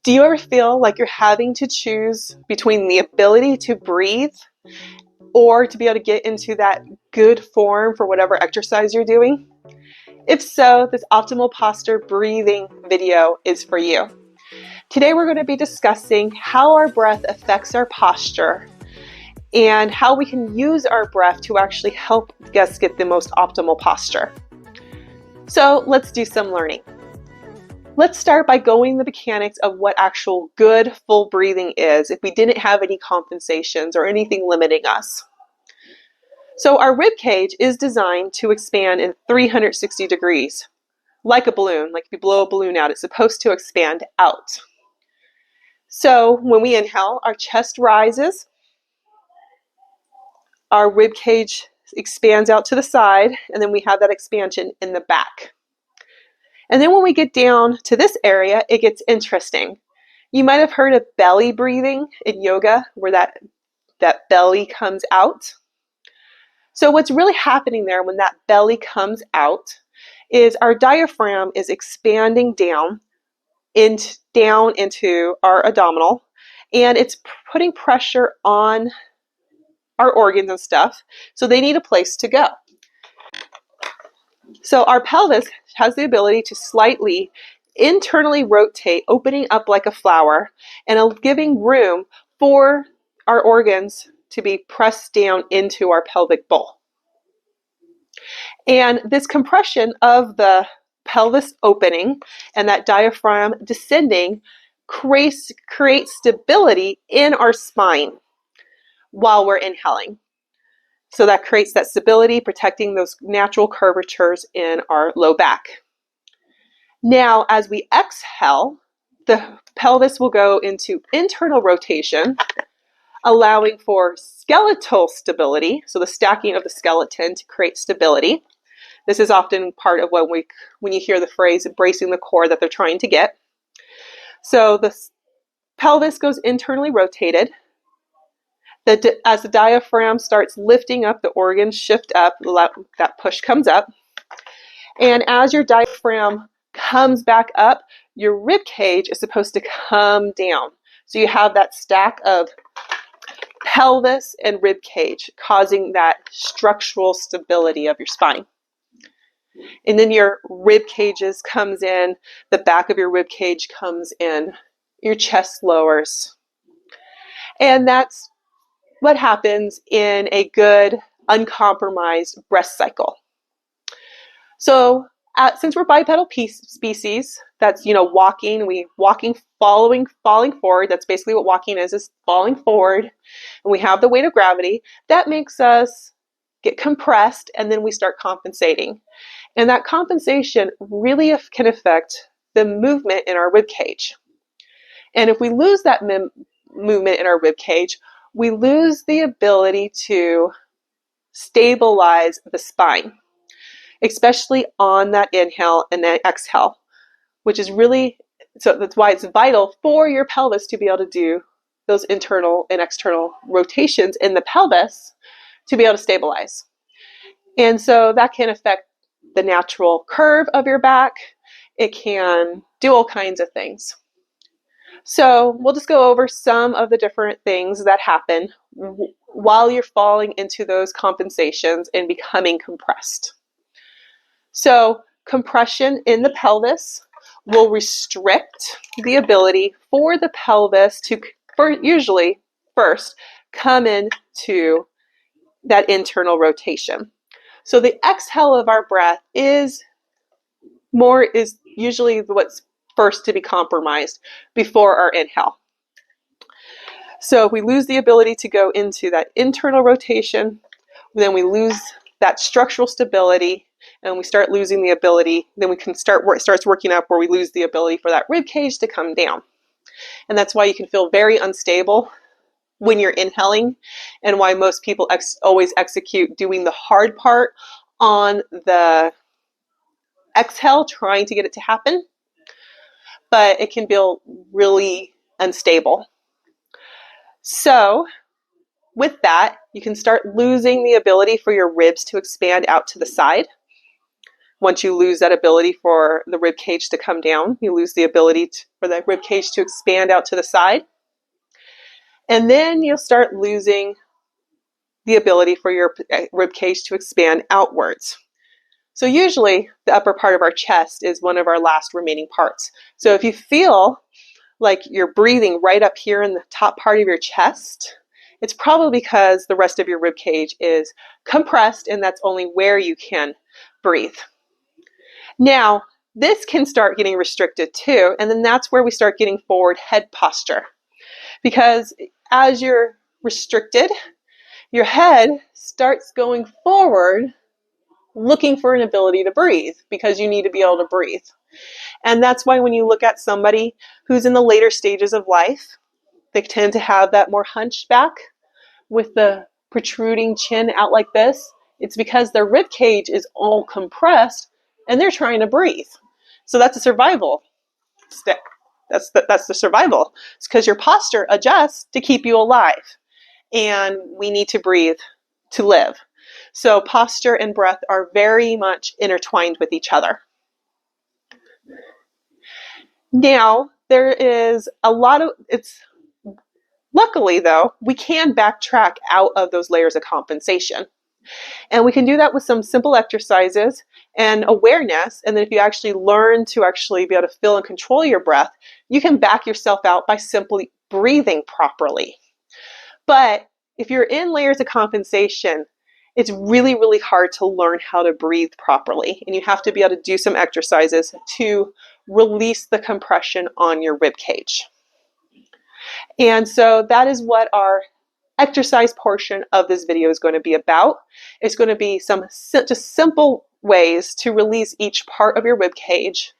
Do you ever feel like you're having to choose between the ability to breathe or to be able to get into that good form for whatever exercise you're doing? If so, this optimal posture breathing video is for you. Today we're going to be discussing how our breath affects our posture and how we can use our breath to actually help us get the most optimal posture. So let's do some learning. Let's start by going the mechanics of what actual good full breathing is if we didn't have any compensations or anything limiting us. So our rib cage is designed to expand in 360 degrees, like a balloon. Like if you blow a balloon out, it's supposed to expand out. So when we inhale, our chest rises, our rib cage expands out to the side, and then we have that expansion in the back. And then when we get down to this area, it gets interesting. You might have heard of belly breathing in yoga, where that belly comes out. So what's really happening there when that belly comes out is our diaphragm is expanding down into our abdominal, and it's putting pressure on our organs and stuff, so they need a place to go. So our pelvis has the ability to slightly internally rotate, opening up like a flower, and giving room for our organs to be pressed down into our pelvic bowl. And this compression of the pelvis opening and that diaphragm descending creates stability in our spine while we're inhaling. So that creates that stability, protecting those natural curvatures in our low back. Now, as we exhale, the pelvis will go into internal rotation, allowing for skeletal stability, so the stacking of the skeleton to create stability. This is often part of when you hear the phrase embracing the core that they're trying to get. So the pelvis goes internally rotated. As the diaphragm starts lifting up, the organs shift up, that push comes up. And as your diaphragm comes back up, your rib cage is supposed to come down. So you have that stack of pelvis and rib cage, causing that structural stability of your spine. And then your rib cages comes in, the back of your rib cage comes in, your chest lowers. And that's what happens in a good, uncompromised breath cycle. So since we're bipedal species, that's, walking, falling forward. That's basically what walking is falling forward. And we have the weight of gravity. That makes us get compressed, and then we start compensating. And that compensation really can affect the movement in our rib cage. And if we lose that movement in our rib cage, we lose the ability to stabilize the spine, especially on that inhale and that exhale, which is really, so that's why it's vital for your pelvis to be able to do those internal and external rotations in the pelvis to be able to stabilize. And so that can affect the natural curve of your back. It can do all kinds of things. So we'll just go over some of the different things that happen while you're falling into those compensations and becoming compressed. So compression in the pelvis will restrict the ability for the pelvis to usually first come into that internal rotation. So the exhale of our breath is usually what's first to be compromised before our inhale. So if we lose the ability to go into that internal rotation, then we lose that structural stability, and we start losing the ability, then we can starts working up where we lose the ability for that rib cage to come down. And that's why you can feel very unstable when you're inhaling, and why most people always execute doing the hard part on the exhale, trying to get it to happen. But it can feel really unstable. So with that, you can start losing the ability for your ribs to expand out to the side, Once you lose that ability for the rib cage to come down, you lose the ability for the rib cage to expand out to the side. And then you'll start losing the ability for your rib cage to expand outwards. So usually the upper part of our chest is one of our last remaining parts. So if you feel like you're breathing right up here in the top part of your chest, it's probably because the rest of your rib cage is compressed and that's only where you can breathe. Now, this can start getting restricted too, and then that's where we start getting forward head posture. Because as you're restricted, your head starts going forward looking for an ability to breathe because you need to be able to breathe. And that's why when you look at somebody who's in the later stages of life, they tend to have that more hunchback with the protruding chin out like this. It's because their rib cage is all compressed and they're trying to breathe. So that's a survival stick. That's the survival. It's because your posture adjusts to keep you alive. And we need to breathe to live. So posture and breath are very much intertwined with each other. Now, there is a lot of, luckily though, we can backtrack out of those layers of compensation. And we can do that with some simple exercises and awareness. And then if you actually learn to actually be able to feel and control your breath, you can back yourself out by simply breathing properly. But if you're in layers of compensation, it's really, really hard to learn how to breathe properly. And you have to be able to do some exercises to release the compression on your rib cage. And so that is what our exercise portion of this video is going to be about. It's going to be some just simple ways to release each part of your rib cage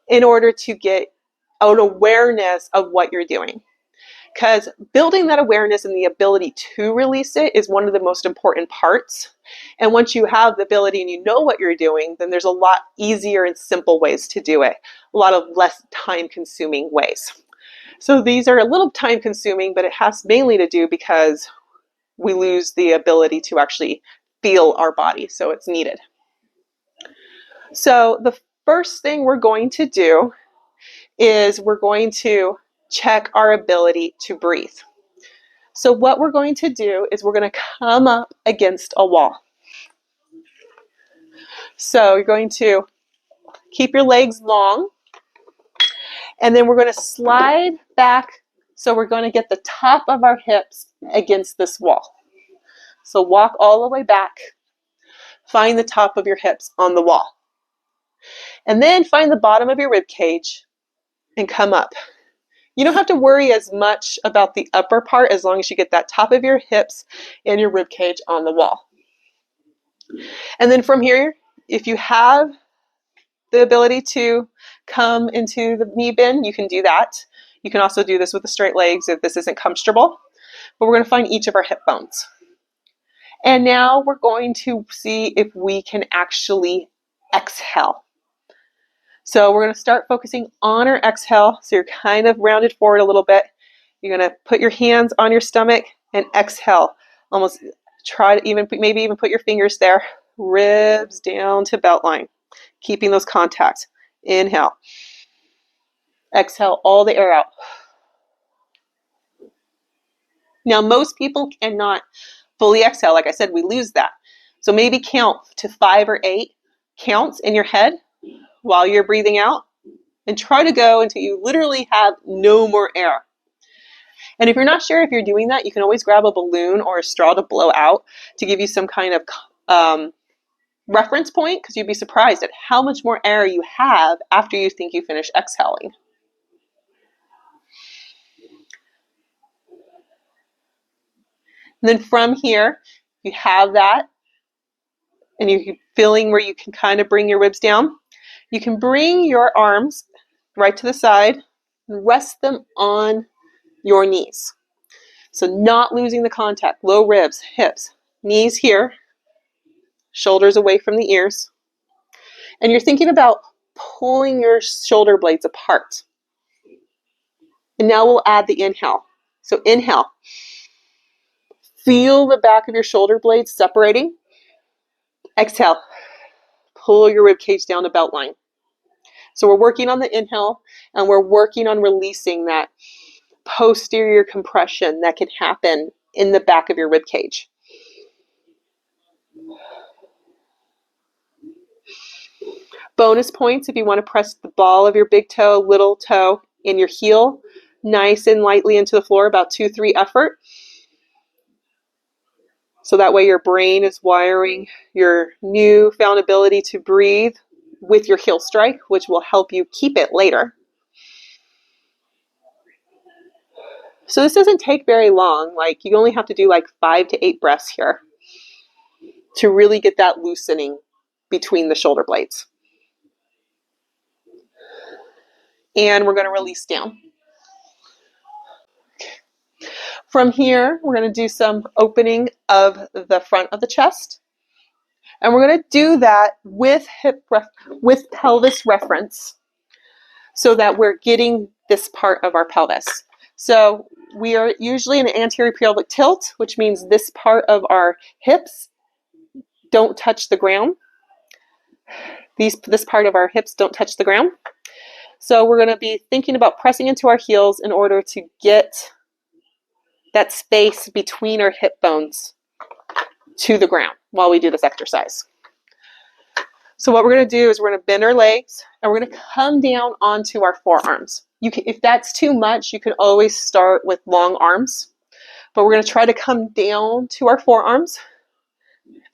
in order to get an awareness of what you're doing. Because building that awareness and the ability to release it is one of the most important parts. And once you have the ability and you know what you're doing, then there's a lot easier and simple ways to do it. A lot of less time-consuming ways. So these are a little time-consuming, but it has mainly to do because we lose the ability to actually feel our body, so it's needed. So the first thing we're going to do is we're going to check our ability to breathe. So what we're going to do is we're going to come up against a wall. So you're going to keep your legs long, and then we're going to slide back. So we're going to get the top of our hips against this wall. So walk all the way back. Find the top of your hips on the wall. And then find the bottom of your rib cage and come up. You don't have to worry as much about the upper part as long as you get that top of your hips and your rib cage on the wall. And then from here, if you have the ability to come into the knee bend, you can do that. You can also do this with the straight legs if this isn't comfortable. But we're going to find each of our hip bones. And now we're going to see if we can actually exhale. So we're going to start focusing on our exhale. So you're kind of rounded forward a little bit. You're going to put your hands on your stomach and exhale. Almost try to maybe even put your fingers there. Ribs down to belt line. Keeping those contacts. Inhale. Exhale all the air out. Now most people cannot fully exhale. Like I said, we lose that. So maybe count to 5 or 8 counts in your head while you're breathing out, and try to go until you literally have no more air. And if you're not sure if you're doing that, you can always grab a balloon or a straw to blow out to give you some kind of reference point, because you'd be surprised at how much more air you have after you think you finish exhaling. And then from here, you have that, and you're feeling where you can kind of bring your ribs down. You can bring your arms right to the side and rest them on your knees. So not losing the contact. Low ribs, hips, knees here, shoulders away from the ears. And you're thinking about pulling your shoulder blades apart. And now we'll add the inhale. So inhale. Feel the back of your shoulder blades separating. Exhale. pull your rib cage down to belt line. So we're working on the inhale, and we're working on releasing that posterior compression that can happen in the back of your rib cage. Bonus points if you want to press the ball of your big toe, little toe, and your heel nice and lightly into the floor, about 2-3 effort. So that way your brain is wiring your newfound ability to breathe with your heel strike, which will help you keep it later. So this doesn't take very long. Like, you only have to do like 5 to 8 breaths here to really get that loosening between the shoulder blades. And we're going to release down. From here, we're going to do some opening of the front of the chest. And we're going to do that with with pelvis reference, so that we're getting this part of our pelvis. So we are usually in an anterior pelvic tilt, which means this part of our hips don't touch the ground. This part of our hips don't touch the ground. So we're going to be thinking about pressing into our heels in order to get that space between our hip bones to the ground while we do this exercise. So what we're going to do is we're going to bend our legs, and we're going to come down onto our forearms. If that's too much, you can always start with long arms, but we're going to try to come down to our forearms,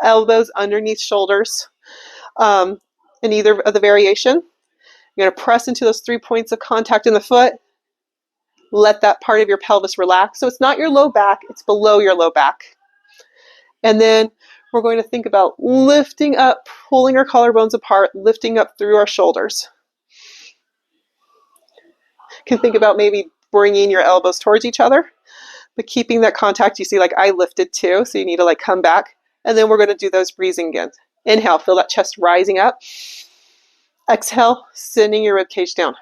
elbows underneath shoulders, in either of the variation. You're going to press into those 3 points of contact in the foot. Let that part of your pelvis relax. So it's not your low back, it's below your low back. And then we're going to think about lifting up, pulling our collarbones apart, lifting up through our shoulders. You can think about maybe bringing your elbows towards each other, but keeping that contact. You see, like, I lifted too, so you need to like come back. And then we're going to do those breathing again. Inhale, feel that chest rising up. Exhale, sending your rib cage down.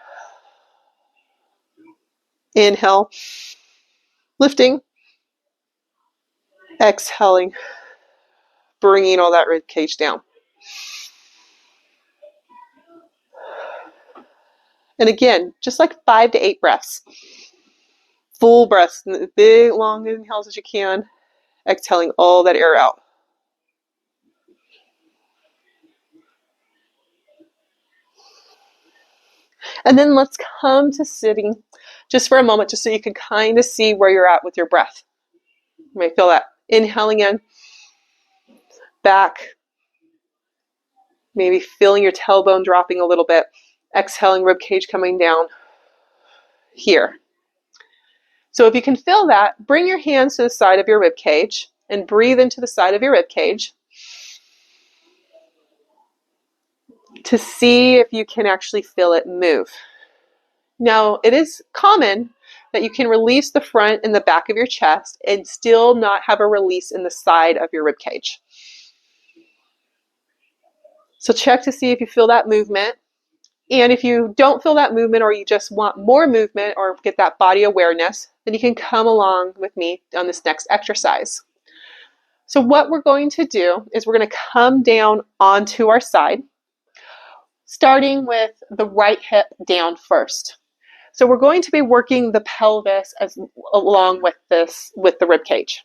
Inhale, lifting. Exhaling, bringing all that rib cage down. And again, just like 5 to 8 breaths. Full breaths, big long inhales as you can. Exhaling all that air out. And then let's come to sitting just for a moment, just so you can kind of see where you're at with your breath. You may feel that. Inhaling in, back, maybe feeling your tailbone dropping a little bit. Exhaling, rib cage coming down here. So if you can feel that, bring your hands to the side of your rib cage and breathe into the side of your rib cage to see if you can actually feel it move. Now, it is common that you can release the front and the back of your chest and still not have a release in the side of your rib cage. So check to see if you feel that movement. And if you don't feel that movement, or you just want more movement or get that body awareness, then you can come along with me on this next exercise. So what we're going to do is we're going to come down onto our side, starting with the right hip down first. So we're going to be working the pelvis along with the rib cage.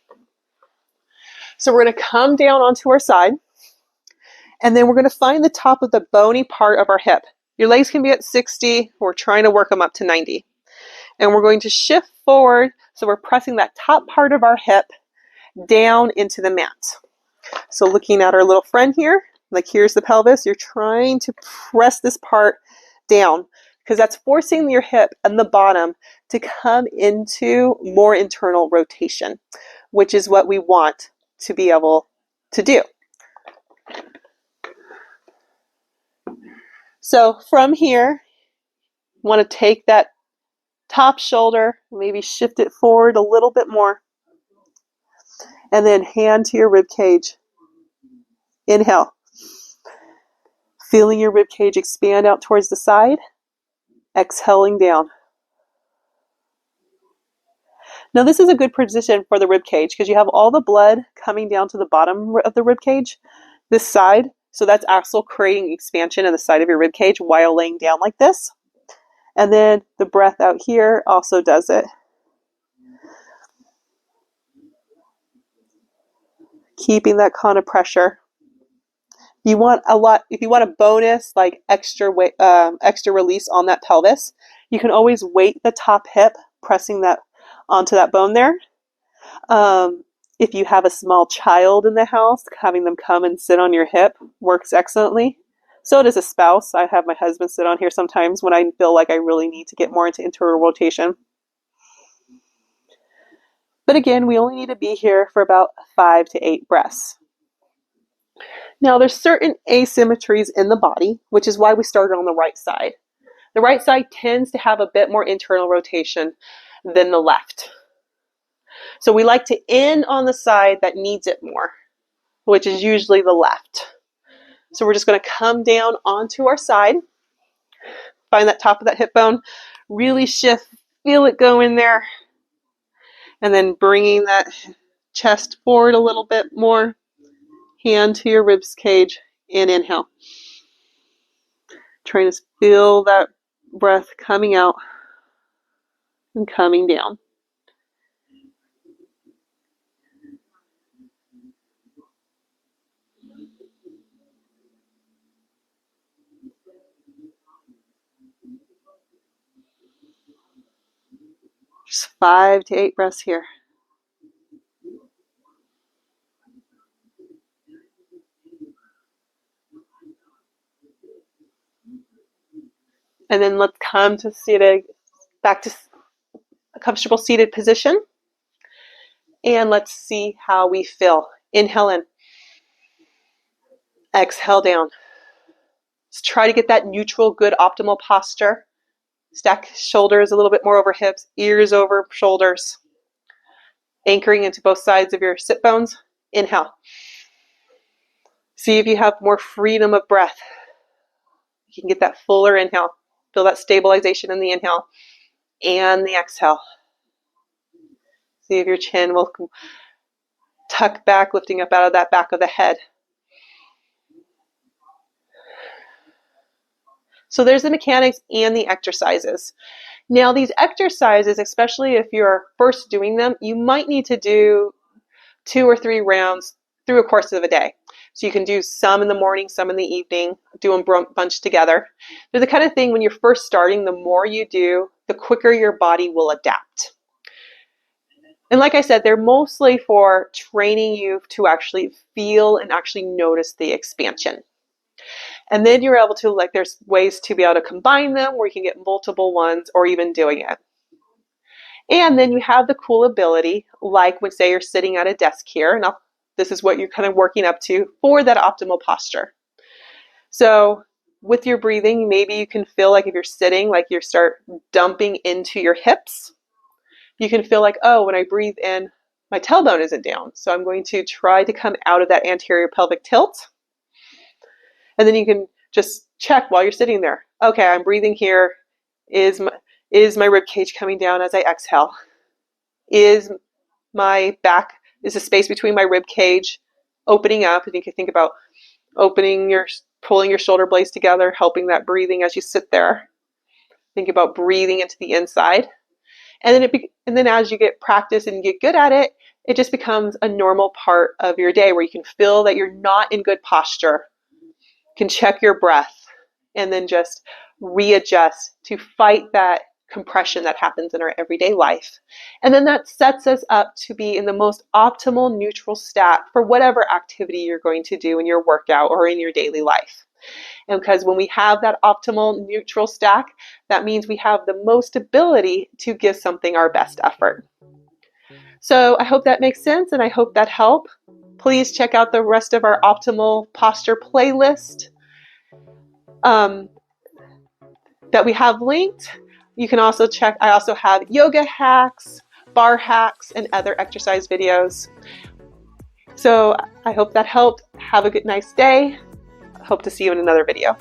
So we're going to come down onto our side, and then we're going to find the top of the bony part of our hip. Your legs can be at 60. We're trying to work them up to 90. And we're going to shift forward, so we're pressing that top part of our hip down into the mat. So looking at our little friend here, like here's the pelvis, you're trying to press this part down, because that's forcing your hip and the bottom to come into more internal rotation, which is what we want to be able to do. So from here, you want to take that top shoulder, maybe shift it forward a little bit more, and then hand to your rib cage. Inhale, feeling your rib cage expand out towards the side. Exhaling down. Now this is a good position for the rib cage because you have all the blood coming down to the bottom of the rib cage, this side. So that's also creating expansion in the side of your rib cage while laying down like this. And then the breath out here also does it. Keeping that kind of pressure. You want a lot, if you want a bonus, like extra weight, extra release on that pelvis, you can always weight the top hip, pressing that onto that bone there. If you have a small child in the house, having them come and sit on your hip works excellently. So does a spouse. I have my husband sit on here sometimes when I feel like I really need to get more into internal rotation. But again, we only need to be here for about 5 to 8 breaths. Now, there's certain asymmetries in the body, which is why we started on the right side. The right side tends to have a bit more internal rotation than the left. So we like to end on the side that needs it more, which is usually the left. So we're just going to come down onto our side, find that top of that hip bone, really shift, feel it go in there, and then bringing that chest forward a little bit more, hand to your ribs cage, and inhale. Trying to feel that breath coming out and coming down. Just 5 to 8 breaths here. And then let's come to seated, back to a comfortable seated position. And let's see how we feel. Inhale in. Exhale down. Let's try to get that neutral, good, optimal posture. Stack shoulders a little bit more over hips, ears over shoulders. Anchoring into both sides of your sit bones. Inhale. See if you have more freedom of breath. You can get that fuller inhale. Feel that stabilization in the inhale and the exhale. See if your chin will tuck back, lifting up out of that back of the head. So there's the mechanics and the exercises. Now these exercises, especially if you're first doing them, you might need to do 2 or 3 rounds through a course of a day. So you can do some in the morning, some in the evening, do them bunched together. They're the kind of thing when you're first starting, the more you do, the quicker your body will adapt. And like I said, they're mostly for training you to actually feel and actually notice the expansion. And then you're able to, like, there's ways to be able to combine them where you can get multiple ones or even doing it. And then you have the cool ability, like when, say, you're sitting at a desk here, and this is what you're kind of working up to for that optimal posture. So with your breathing, maybe you can feel like if you're sitting, like you start dumping into your hips. You can feel like, oh, when I breathe in, my tailbone isn't down. So I'm going to try to come out of that anterior pelvic tilt. And then you can just check while you're sitting there. Okay, I'm breathing here. Is my rib cage coming down as I exhale? Is my back, is the space between my rib cage opening up? And you can think about pulling your shoulder blades together, helping that breathing as you sit there. Think about breathing into the inside. And then as you get practice and get good at it, it just becomes a normal part of your day where you can feel that you're not in good posture. You can check your breath and then just readjust to fight that compression that happens in our everyday life. And then that sets us up to be in the most optimal neutral state for whatever activity you're going to do in your workout or in your daily life. And because when we have that optimal neutral stack, that means we have the most ability to give something our best effort. So I hope that makes sense, and I hope that helped. Please check out the rest of our optimal posture playlist that we have linked. You can also check, I also have yoga hacks, bar hacks, and other exercise videos. So I hope that helped. Have a nice day. Hope to see you in another video.